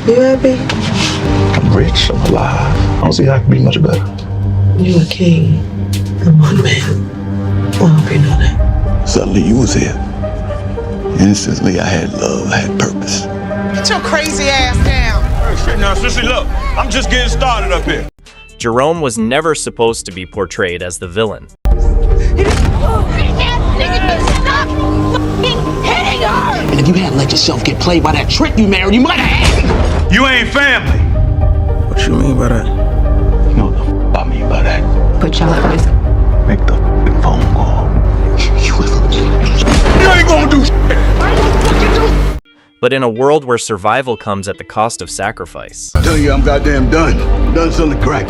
You happy? I'm rich, I'm alive. I don't see how I can be much better. You a king. I'm one man. I hope you know that. Suddenly you was here. Instantly I had love, I had purpose. Get your crazy ass down. Hey, shit now, sissy, look. I'm just getting started up here. Jerome was never supposed to be portrayed as the villain. And if you hadn't let yourself get played by that trick you married, you might have. You ain't family. What you mean by that? You know what I mean by that? Put y'all at risk. Make the phone call. You ain't gonna do shit. But in a world where survival comes at the cost of sacrifice, I'm telling you, I'm goddamn done. I'm done selling crack.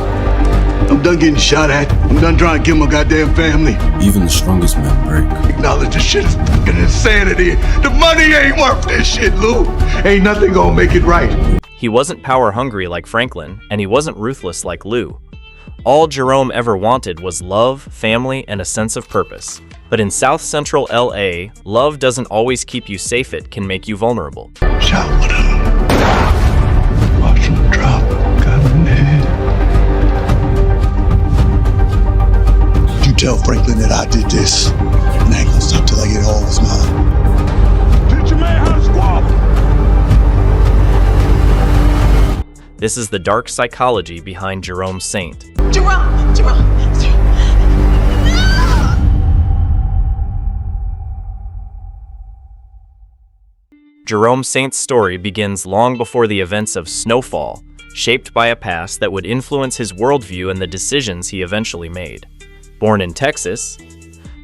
I'm done getting shot at. I'm done trying to kill my goddamn family. Even the strongest men break. Acknowledge this shit is fucking insanity. The money ain't worth this shit, Lou. Ain't nothing gonna make it right. he wasn't power-hungry like Franklin, and he wasn't ruthless like Lou. All Jerome ever wanted was love, family, and a sense of purpose. But in South Central LA, love doesn't always keep you safe, it can make you vulnerable. Shot with him. Watch him drop. Got him dead. You tell Franklin that I did this, and I ain't gonna stop till I get all what's mine. Teach your man how to squabble. This is the dark psychology behind Jerome Saint. Jerome! Jerome Saint's story begins long before the events of Snowfall, shaped by a past that would influence his worldview and the decisions he eventually made. Born in Texas,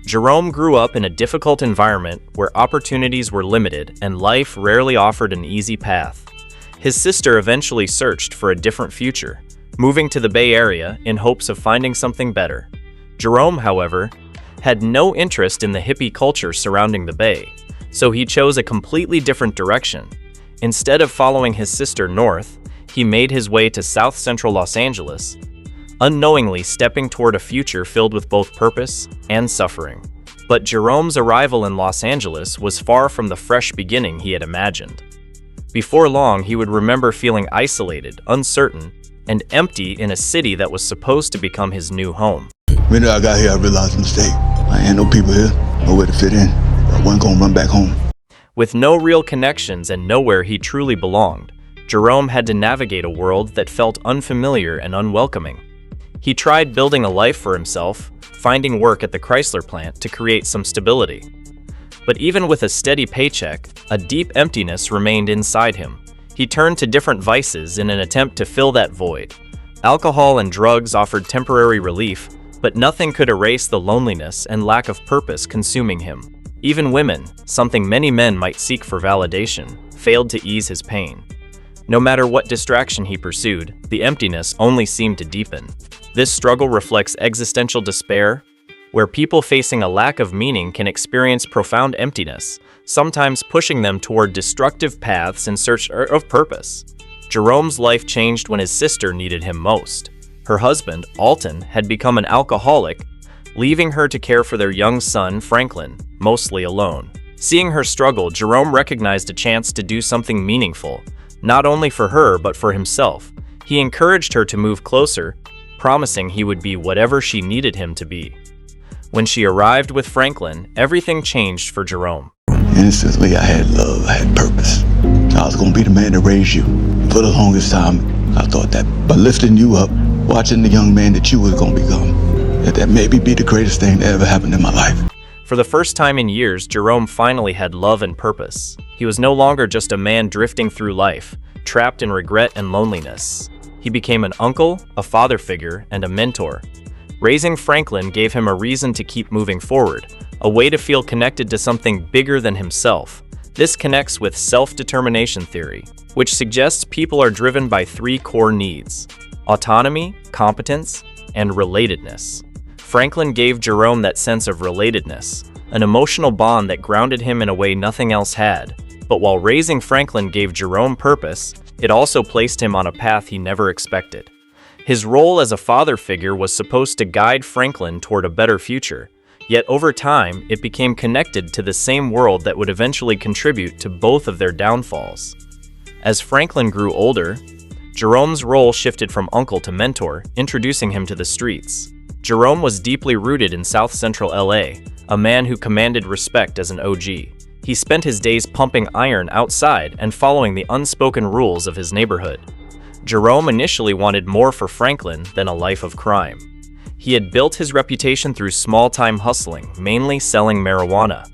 Jerome grew up in a difficult environment where opportunities were limited and life rarely offered an easy path. His sister eventually searched for a different future, moving to the Bay Area in hopes of finding something better. Jerome, however, had no interest in the hippie culture surrounding the Bay, so he chose a completely different direction. Instead of following his sister north, he made his way to South Central Los Angeles, unknowingly stepping toward a future filled with both purpose and suffering. But Jerome's arrival in Los Angeles was far from the fresh beginning he had imagined. Before long, he would remember feeling isolated, uncertain, and empty in a city that was supposed to become his new home. The minute I got here, I realized a mistake. I ain't no people here, nowhere to fit in. I wasn't gonna run back home. With no real connections and nowhere he truly belonged, Jerome had to navigate a world that felt unfamiliar and unwelcoming. He tried building a life for himself, finding work at the Chrysler plant to create some stability. But even with a steady paycheck, a deep emptiness remained inside him. He turned to different vices in an attempt to fill that void. Alcohol and drugs offered temporary relief, but nothing could erase the loneliness and lack of purpose consuming him. Even women, something many men might seek for validation, failed to ease his pain. No matter what distraction he pursued, the emptiness only seemed to deepen. This struggle reflects existential despair, where people facing a lack of meaning can experience profound emptiness, sometimes pushing them toward destructive paths in search of purpose. Jerome's life changed when his sister needed him most. Her husband, Alton, had become an alcoholic, leaving her to care for their young son, Franklin, mostly alone. Seeing her struggle, Jerome recognized a chance to do something meaningful, not only for her but for himself. He encouraged her to move closer, promising he would be whatever she needed him to be. When she arrived with Franklin, everything changed for Jerome. Instantly, I had love, I had purpose. I was gonna be the man to raise you. For the longest time, I thought that by lifting you up, watching the young man that you was gonna become, that maybe be the greatest thing that ever happened in my life. For the first time in years, Jerome finally had love and purpose. He was no longer just a man drifting through life, trapped in regret and loneliness. He became an uncle, a father figure, and a mentor. Raising Franklin gave him a reason to keep moving forward, a way to feel connected to something bigger than himself. This connects with self-determination theory, which suggests people are driven by three core needs: autonomy, competence, and relatedness. Franklin gave Jerome that sense of relatedness, an emotional bond that grounded him in a way nothing else had. But while raising Franklin gave Jerome purpose, it also placed him on a path he never expected. His role as a father figure was supposed to guide Franklin toward a better future, yet over time, it became connected to the same world that would eventually contribute to both of their downfalls. As Franklin grew older, Jerome's role shifted from uncle to mentor, introducing him to the streets. Jerome was deeply rooted in South Central LA, a man who commanded respect as an OG. He spent his days pumping iron outside and following the unspoken rules of his neighborhood. Jerome initially wanted more for Franklin than a life of crime. He had built his reputation through small-time hustling, mainly selling marijuana.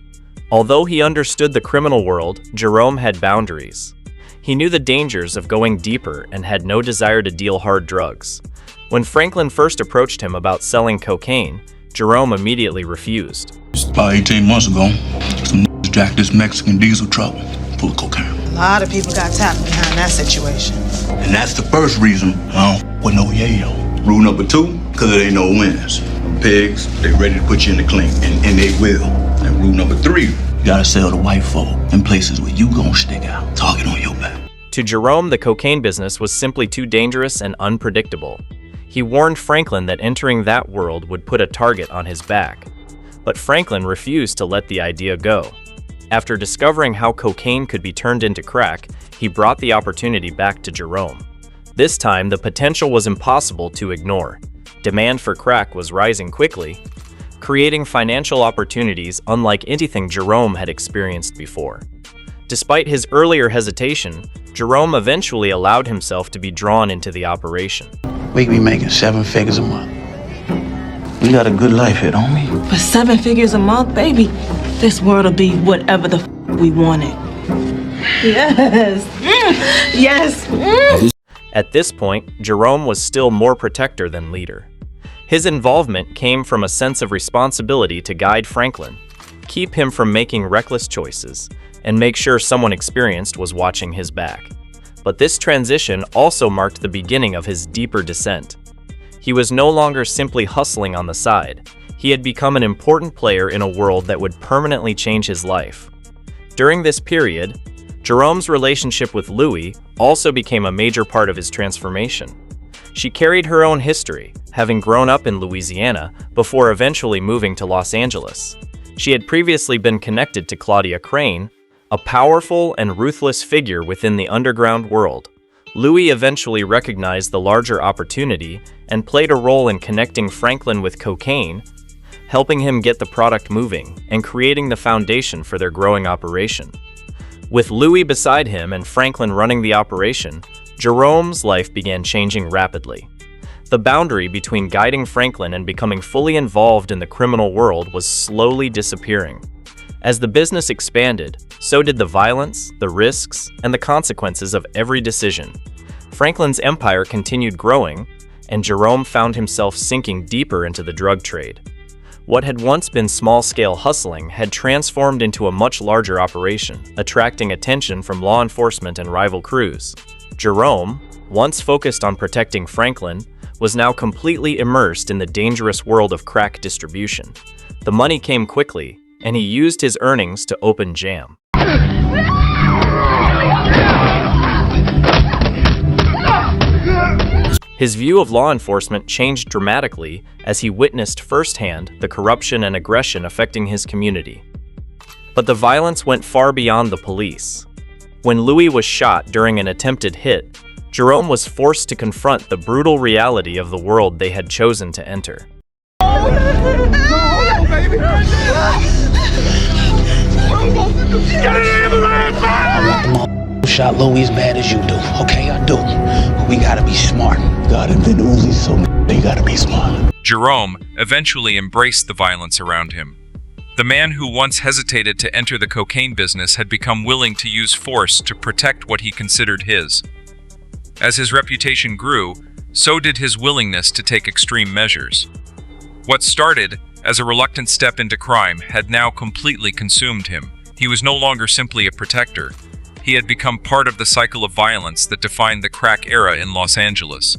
Although he understood the criminal world, Jerome had boundaries. He knew the dangers of going deeper and had no desire to deal hard drugs. When Franklin first approached him about selling cocaine, Jerome immediately refused. About 18 months ago, some jacked this Mexican diesel truck full of cocaine. A lot of people got tapped behind that situation. And that's the first reason I don't put no yayo. Rule number 2, because there ain't no winners. Pigs, they ready to put you in the clink, and they will. And rule number 3, you gotta sell to white folk in places where you gon' stick out, target on your back. To Jerome, the cocaine business was simply too dangerous and unpredictable. He warned Franklin that entering that world would put a target on his back. But Franklin refused to let the idea go. After discovering how cocaine could be turned into crack, he brought the opportunity back to Jerome. This time, the potential was impossible to ignore. Demand for crack was rising quickly, creating financial opportunities unlike anything Jerome had experienced before. Despite his earlier hesitation, Jerome eventually allowed himself to be drawn into the operation. We be making 7 figures a month. We got a good life here, don't we? For 7 figures a month, baby, this world'll be whatever the we want it. Yes. Yes. At this point, Jerome was still more protector than leader. His involvement came from a sense of responsibility to guide Franklin, keep him from making reckless choices, and make sure someone experienced was watching his back. But this transition also marked the beginning of his deeper descent. He was no longer simply hustling on the side. He had become an important player in a world that would permanently change his life. During this period, Jerome's relationship with Louie also became a major part of his transformation. She carried her own history, having grown up in Louisiana before eventually moving to Los Angeles. She had previously been connected to Claudia Crane, a powerful and ruthless figure within the underground world. Louie eventually recognized the larger opportunity and played a role in connecting Franklin with cocaine, helping him get the product moving and creating the foundation for their growing operation. With Louie beside him and Franklin running the operation, Jerome's life began changing rapidly. The boundary between guiding Franklin and becoming fully involved in the criminal world was slowly disappearing. As the business expanded, so did the violence, the risks, and the consequences of every decision. Franklin's empire continued growing, and Jerome found himself sinking deeper into the drug trade. What had once been small-scale hustling had transformed into a much larger operation, attracting attention from law enforcement and rival crews. Jerome, once focused on protecting Franklin, was now completely immersed in the dangerous world of crack distribution. The money came quickly, and he used his earnings to open jam. His view of law enforcement changed dramatically as he witnessed firsthand the corruption and aggression affecting his community. But the violence went far beyond the police. When Louie was shot during an attempted hit, Jerome was forced to confront the brutal reality of the world they had chosen to enter. Who shot Louie as bad as you do? Okay, I do. But we gotta be smart. God invented Uzi, so you gotta be smart. Jerome eventually embraced the violence around him. The man who once hesitated to enter the cocaine business had become willing to use force to protect what he considered his. As his reputation grew, so did his willingness to take extreme measures. What started as a reluctant step into crime had now completely consumed him. He was no longer simply a protector. He had become part of the cycle of violence that defined the crack era in Los Angeles.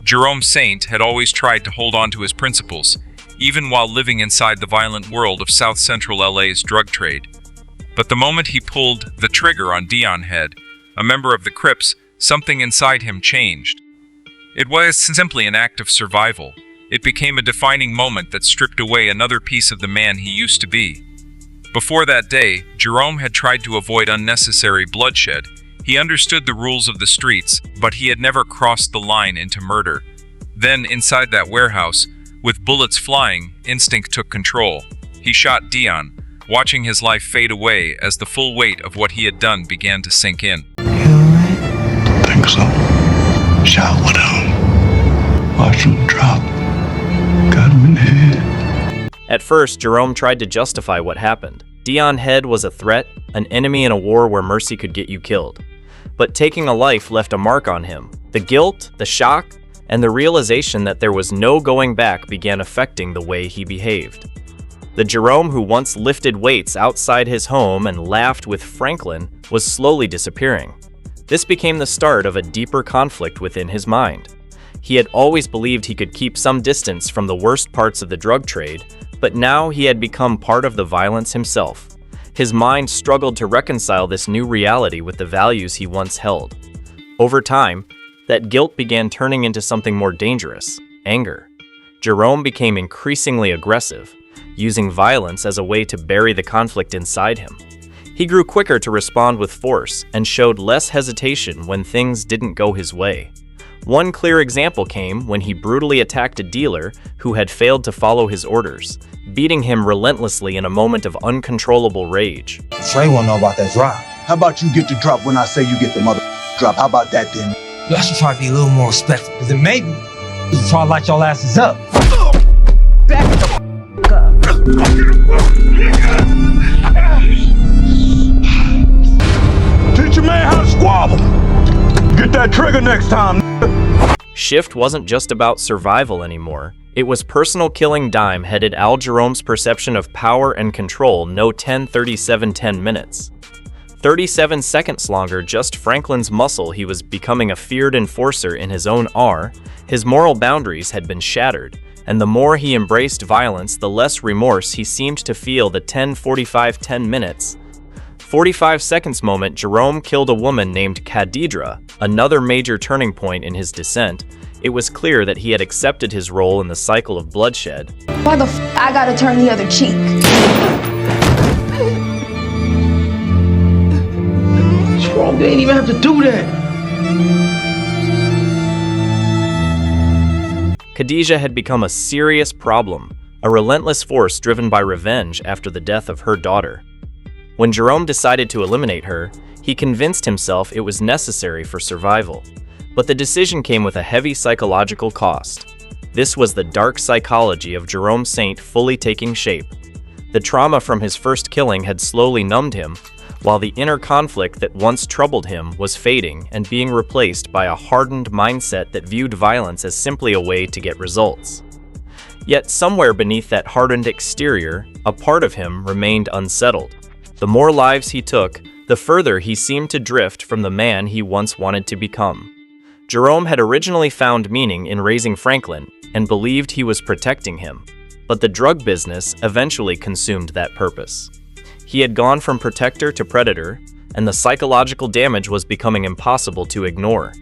Jerome Saint had always tried to hold on to his principles, even while living inside the violent world of South Central LA's drug trade. But the moment he pulled the trigger on Dion Head, a member of the Crips, something inside him changed. It was simply an act of survival. It became a defining moment that stripped away another piece of the man he used to be. Before that day, Jerome had tried to avoid unnecessary bloodshed. He understood the rules of the streets, but he had never crossed the line into murder. Then, inside that warehouse, with bullets flying, instinct took control. He shot Dion, watching his life fade away as the full weight of what he had done began to sink in. You alright? Think so. Shot one of them. Watched him drop. Got him in the head. At first, Jerome tried to justify what happened. Dion Head was a threat, an enemy in a war where mercy could get you killed. But taking a life left a mark on him. The guilt, the shock, and the realization that there was no going back began affecting the way he behaved. The Jerome who once lifted weights outside his home and laughed with Franklin was slowly disappearing. This became the start of a deeper conflict within his mind. He had always believed he could keep some distance from the worst parts of the drug trade, but now he had become part of the violence himself. His mind struggled to reconcile this new reality with the values he once held. Over time, that guilt began turning into something more dangerous: anger. Jerome became increasingly aggressive, using violence as a way to bury the conflict inside him. He grew quicker to respond with force and showed less hesitation when things didn't go his way. One clear example came when he brutally attacked a dealer who had failed to follow his orders, beating him relentlessly in a moment of uncontrollable rage. Trey won't know about that drop. How about you get the drop when I say you get the mother drop? How about that then? Y'all should try to be a little more respectful, because then maybe you should try to light y'all asses up. Back the up. Teach your man how to squabble. Get that trigger next time. Shift wasn't just about survival anymore. It was personal killing dime headed Al Jerome's perception of power and control no 10:37:10 minutes. 37 seconds longer, just Franklin's muscle, he was becoming a feared enforcer in his own R. His moral boundaries had been shattered, and the more he embraced violence, the less remorse he seemed to feel. The 10:45:10 minutes. 45 seconds moment, Jerome killed a woman named Khadidra, another major turning point in his descent. It was clear that he had accepted his role in the cycle of bloodshed. Why the I gotta turn the other cheek? Jerome, they didn't even have to do that. Khadijah had become a serious problem, a relentless force driven by revenge after the death of her daughter. When Jerome decided to eliminate her, he convinced himself it was necessary for survival. But the decision came with a heavy psychological cost. This was the dark psychology of Jerome Saint fully taking shape. The trauma from his first killing had slowly numbed him, while the inner conflict that once troubled him was fading and being replaced by a hardened mindset that viewed violence as simply a way to get results. Yet somewhere beneath that hardened exterior, a part of him remained unsettled. The more lives he took, the further he seemed to drift from the man he once wanted to become. Jerome had originally found meaning in raising Franklin and believed he was protecting him, but the drug business eventually consumed that purpose. He had gone from protector to predator, and the psychological damage was becoming impossible to ignore.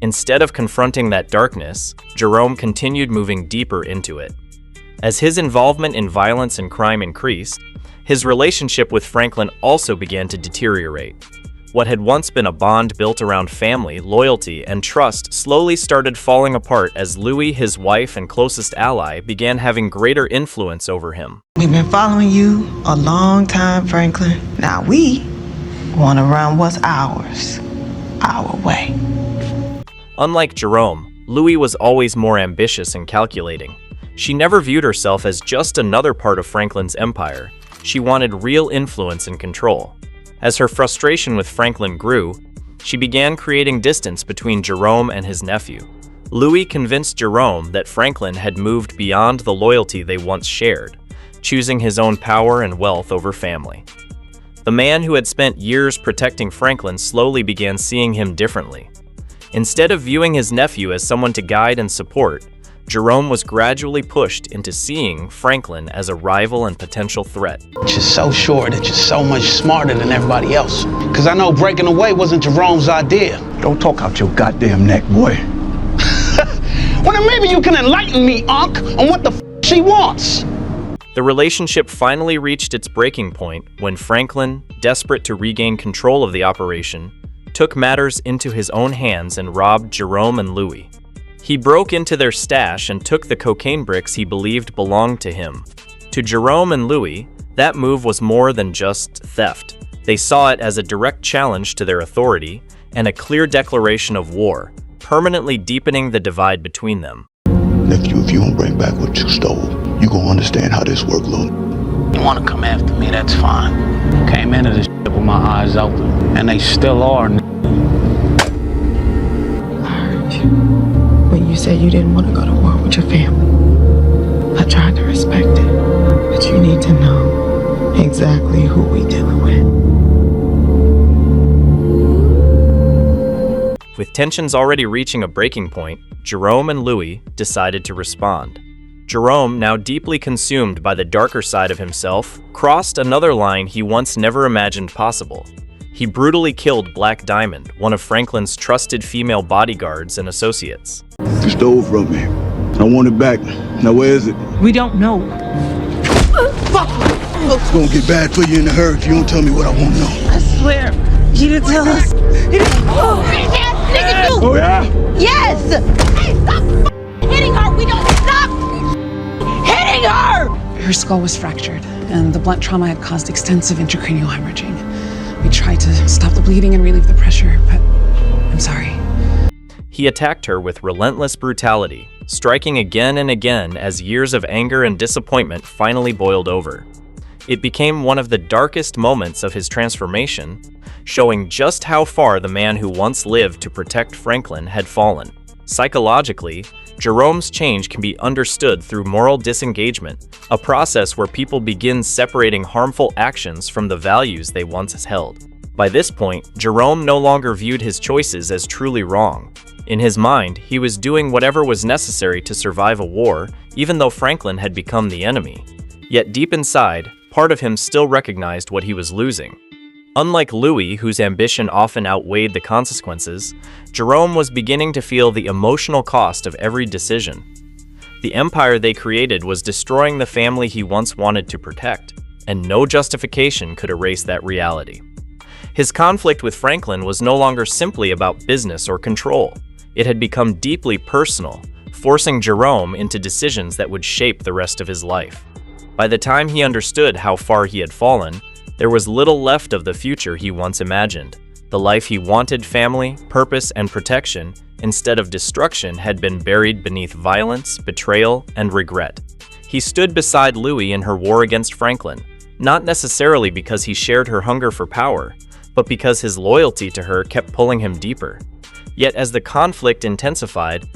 Instead of confronting that darkness, Jerome continued moving deeper into it. As his involvement in violence and crime increased, his relationship with Franklin also began to deteriorate. What had once been a bond built around family, loyalty, and trust slowly started falling apart as Louis, his wife and closest ally, began having greater influence over him. We've been following you a long time, Franklin. Now we want to run what's ours, our way. Unlike Jerome, Louis was always more ambitious and calculating. She never viewed herself as just another part of Franklin's empire. She wanted real influence and control. As her frustration with Franklin grew, she began creating distance between Jerome and his nephew. Louis convinced Jerome that Franklin had moved beyond the loyalty they once shared, choosing his own power and wealth over family. The man who had spent years protecting Franklin slowly began seeing him differently. Instead of viewing his nephew as someone to guide and support, Jerome was gradually pushed into seeing Franklin as a rival and potential threat. You're so sure that you're so much smarter than everybody else. Because I know breaking away wasn't Jerome's idea. Don't talk out your goddamn neck, boy. Well, then maybe you can enlighten me, Unc, on what the she wants. The relationship finally reached its breaking point when Franklin, desperate to regain control of the operation, took matters into his own hands and robbed Jerome and Louis. He broke into their stash and took the cocaine bricks he believed belonged to him. To Jerome and Louis, that move was more than just theft. They saw it as a direct challenge to their authority and a clear declaration of war, permanently deepening the divide between them. Nephew, if you don't bring back what you stole, you gonna understand how this work, Lou. You wanna come after me, that's fine. Came into this shit with my eyes open, and they still are. I heard you when you said you didn't want to go to war with your family. I tried to respect it, but you need to know exactly who we dealing with. With tensions already reaching a breaking point, Jerome and Louis decided to respond. Jerome, now deeply consumed by the darker side of himself, crossed another line he once never imagined possible. He brutally killed Black Diamond, one of Franklin's trusted female bodyguards and associates. You stole from me. I want it back. Now where is it? We don't know. It's gonna get bad for you in a hurry if you don't tell me what I want to know. I swear, you didn't tell us. Oh yeah? Yes! Hey, stop hitting her! We don't stop hitting her! Her skull was fractured, and the blunt trauma had caused extensive intracranial hemorrhaging. We tried to stop the bleeding and relieve the pressure, but I'm sorry. He attacked her with relentless brutality, striking again and again as years of anger and disappointment finally boiled over. It became one of the darkest moments of his transformation, showing just how far the man who once lived to protect Franklin had fallen. Psychologically, Jerome's change can be understood through moral disengagement, a process where people begin separating harmful actions from the values they once held. By this point, Jerome no longer viewed his choices as truly wrong. In his mind, he was doing whatever was necessary to survive a war, even though Franklin had become the enemy. Yet deep inside, part of him still recognized what he was losing. Unlike Louis, whose ambition often outweighed the consequences, Jerome was beginning to feel the emotional cost of every decision. The empire they created was destroying the family he once wanted to protect, and no justification could erase that reality. His conflict with Franklin was no longer simply about business or control. It had become deeply personal, forcing Jerome into decisions that would shape the rest of his life. By the time he understood how far he had fallen, there was little left of the future he once imagined. The life he wanted, family, purpose, and protection, instead of destruction, had been buried beneath violence, betrayal, and regret. He stood beside Louis in her war against Franklin, not necessarily because he shared her hunger for power, but because his loyalty to her kept pulling him deeper. Yet as the conflict intensified,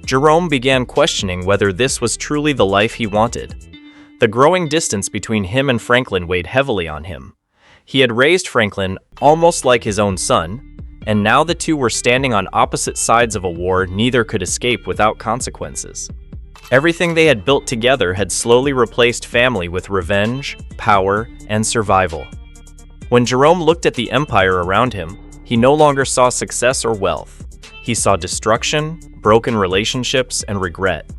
Jerome began questioning whether this was truly the life he wanted. The growing distance between him and Franklin weighed heavily on him. He had raised Franklin almost like his own son, and now the two were standing on opposite sides of a war neither could escape without consequences. Everything they had built together had slowly replaced family with revenge, power, and survival. When Jerome looked at the empire around him, he no longer saw success or wealth. He saw destruction, broken relationships, and regret.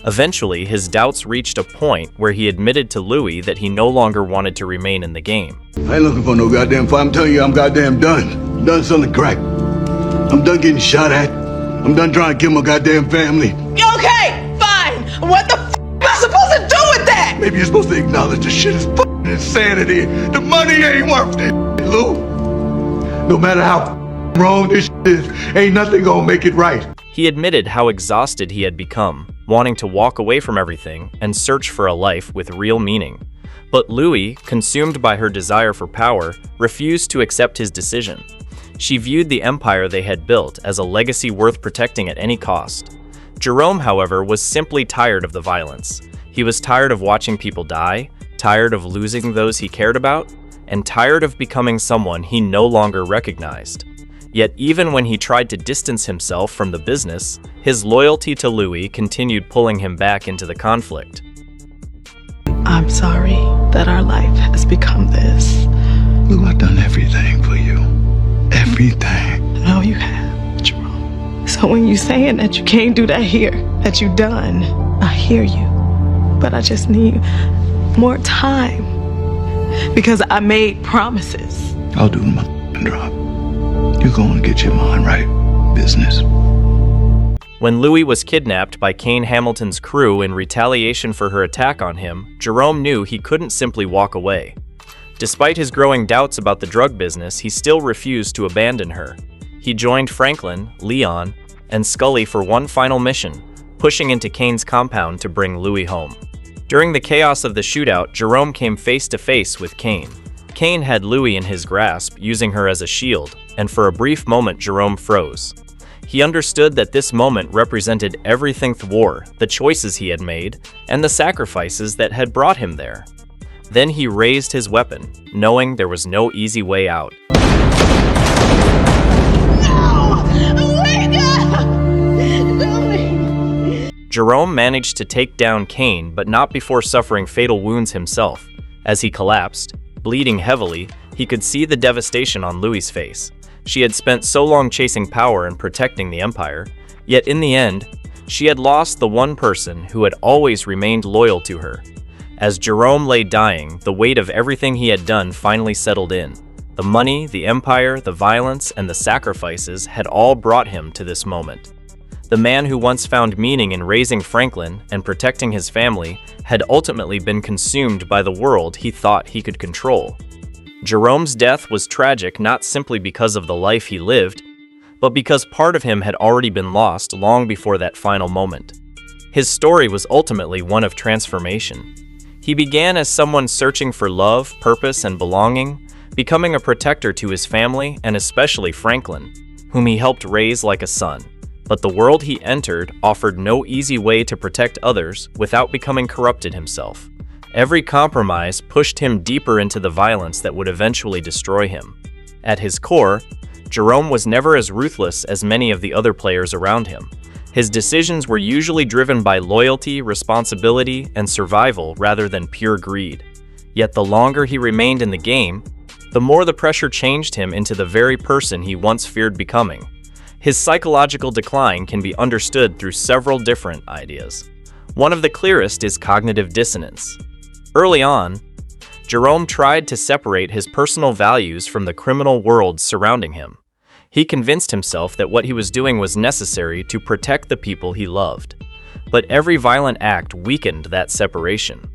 Eventually, his doubts reached a point where he admitted to Louis that he no longer wanted to remain in the game. I ain't looking for no goddamn fight. I'm telling you, I'm goddamn done. I'm done selling crack. I'm done getting shot at. I'm done trying to kill my goddamn family. Okay, fine. What the am I supposed to do with that? Maybe you're supposed to acknowledge this shit is fucking insanity. The money ain't worth it, Lou. No matter how wrong this shit is, ain't nothing gonna make it right. He admitted how exhausted he had become, wanting to walk away from everything and search for a life with real meaning. But Louis, consumed by her desire for power, refused to accept his decision. She viewed the empire they had built as a legacy worth protecting at any cost. Jerome, however, was simply tired of the violence. He was tired of watching people die, tired of losing those he cared about, and tired of becoming someone he no longer recognized. Yet even when he tried to distance himself from the business, his loyalty to Louis continued pulling him back into the conflict. I'm sorry that our life has become this. Lou, I've done everything for you. Everything. No, you have, Jerome. So when you saying that you can't do that here, that you done, I hear you. But I just need more time. Because I made promises. I'll do my drop. You're going to get your mind right. Business. When Louis was kidnapped by Kane Hamilton's crew in retaliation for her attack on him, Jerome knew he couldn't simply walk away. Despite his growing doubts about the drug business, he still refused to abandon her. He joined Franklin, Leon, and Scully for one final mission, pushing into Kane's compound to bring Louis home. During the chaos of the shootout, Jerome came face to face with Kane. Kane had Louis in his grasp, using her as a shield, and for a brief moment Jerome froze. He understood that this moment represented everything the war, the choices he had made, and the sacrifices that had brought him there. Then he raised his weapon, knowing there was no easy way out. Jerome managed to take down Kane, but not before suffering fatal wounds himself. As he collapsed, bleeding heavily, he could see the devastation on Louis' face. She had spent so long chasing power and protecting the Empire, yet in the end, she had lost the one person who had always remained loyal to her. As Jerome lay dying, the weight of everything he had done finally settled in. The money, the Empire, the violence, and the sacrifices had all brought him to this moment. The man who once found meaning in raising Franklin and protecting his family had ultimately been consumed by the world he thought he could control. Jerome's death was tragic not simply because of the life he lived, but because part of him had already been lost long before that final moment. His story was ultimately one of transformation. He began as someone searching for love, purpose, and belonging, becoming a protector to his family and especially Franklin, whom he helped raise like a son. But the world he entered offered no easy way to protect others without becoming corrupted himself. Every compromise pushed him deeper into the violence that would eventually destroy him. At his core, Jerome was never as ruthless as many of the other players around him. His decisions were usually driven by loyalty, responsibility, and survival rather than pure greed. Yet the longer he remained in the game, the more the pressure changed him into the very person he once feared becoming. His psychological decline can be understood through several different ideas. One of the clearest is cognitive dissonance. Early on, Jerome tried to separate his personal values from the criminal world surrounding him. He convinced himself that what he was doing was necessary to protect the people he loved. But every violent act weakened that separation.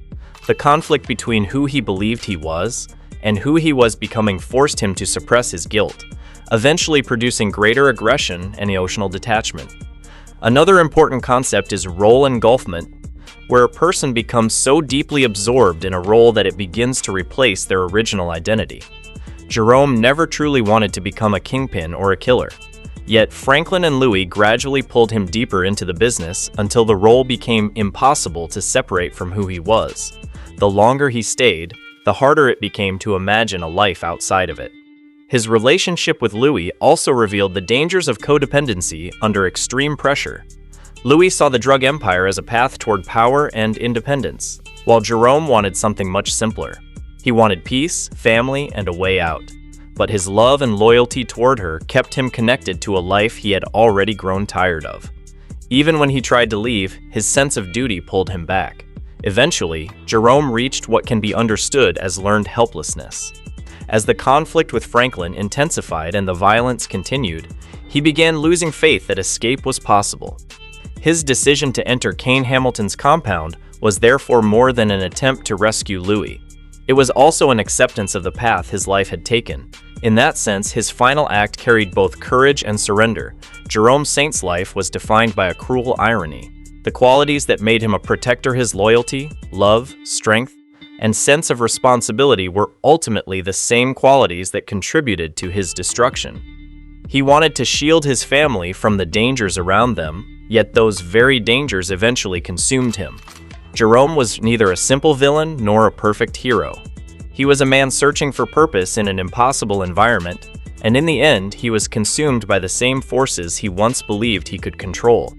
The conflict between who he believed he was and who he was becoming forced him to suppress his guilt, eventually producing greater aggression and emotional detachment. Another important concept is role engulfment, where a person becomes so deeply absorbed in a role that it begins to replace their original identity. Jerome never truly wanted to become a kingpin or a killer. Yet Franklin and Louis gradually pulled him deeper into the business until the role became impossible to separate from who he was. The longer he stayed, the harder it became to imagine a life outside of it. His relationship with Louis also revealed the dangers of codependency under extreme pressure. Louis saw the drug empire as a path toward power and independence, while Jerome wanted something much simpler. He wanted peace, family, and a way out. But his love and loyalty toward her kept him connected to a life he had already grown tired of. Even when he tried to leave, his sense of duty pulled him back. Eventually, Jerome reached what can be understood as learned helplessness. As the conflict with Franklin intensified and the violence continued, he began losing faith that escape was possible. His decision to enter Kane Hamilton's compound was therefore more than an attempt to rescue Louis. It was also an acceptance of the path his life had taken. In that sense, his final act carried both courage and surrender. Jerome Saint's life was defined by a cruel irony. The qualities that made him a protector, his loyalty, love, strength, and sense of responsibility were ultimately the same qualities that contributed to his destruction. He wanted to shield his family from the dangers around them, yet those very dangers eventually consumed him. Jerome was neither a simple villain nor a perfect hero. He was a man searching for purpose in an impossible environment, and in the end, he was consumed by the same forces he once believed he could control.